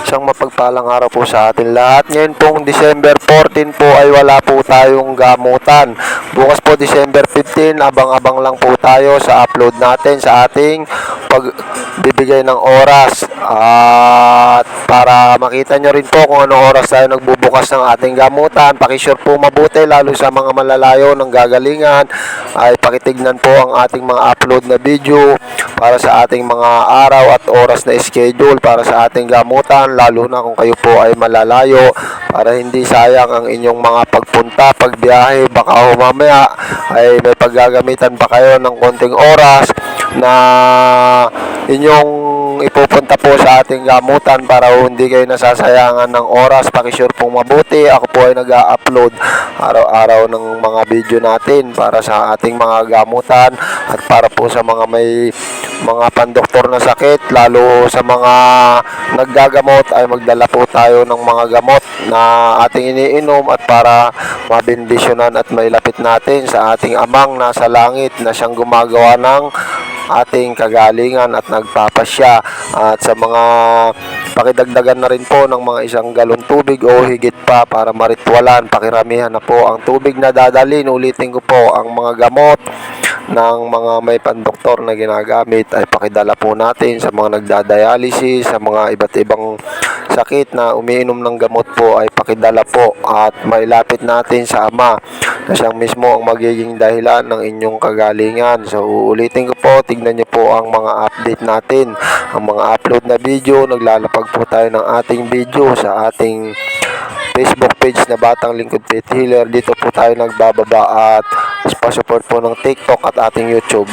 Isang mapagpalang araw po sa atin lahat. Ngayon pong December 14 po ay wala po tayong gamutan. Bukas po December 15, abang-abang lang po tayo sa upload natin sa ating pagbibigay ng oras. At para makita nyo rin po kung anong oras tayo nagbubukas ng ating gamutan, pakisure po mabuti lalo sa mga malalayo ng gagalingan ay pakitignan po ang ating mga upload na video para sa ating mga araw at oras na schedule para sa ating gamutan, lalo na kung kayo po ay malalayo, para hindi sayang ang inyong mga pagpunta, pagbiyahe. Baka mamaya ay may paggagamitan pa kayo ng konting oras na inyong ipupunta po sa ating gamutan para hindi kayo nasasayangan ng oras. Pakisure pong mabuti. Ako po ay nag-a-upload araw-araw ng mga video natin para sa ating mga gamutan at para po sa mga may mga pandoktor na sakit, lalo sa mga naggagamot ay magdala po tayo ng mga gamot na ating iniinom at para mabindisyonan at mailapit natin sa ating amang nasa langit na siyang gumagawa ng ating kagalingan at nagpapasya. At sa mga pakidagdagan na rin po ng mga 1 galon tubig o higit pa para maritwalan, pakiramihan na po ang tubig na dadalhin. Ulitin ko po, ang mga gamot ng mga may pandoktor na ginagamit ay pakidala po natin sa mga nagdadialysis, sa mga iba't ibang sakit na umiinom ng gamot po ay pakidala po at mailapit natin sa Ama na siyang mismo ang magiging dahilan ng inyong kagalingan. So uulitin ko po, tignan nyo po ang mga update natin, ang mga upload na video. Naglalapag po tayo ng ating video sa ating Facebook page na Batang Lingkod Pet Healer. Dito po tayo nagbababa at pa-support po ng TikTok at ating YouTube.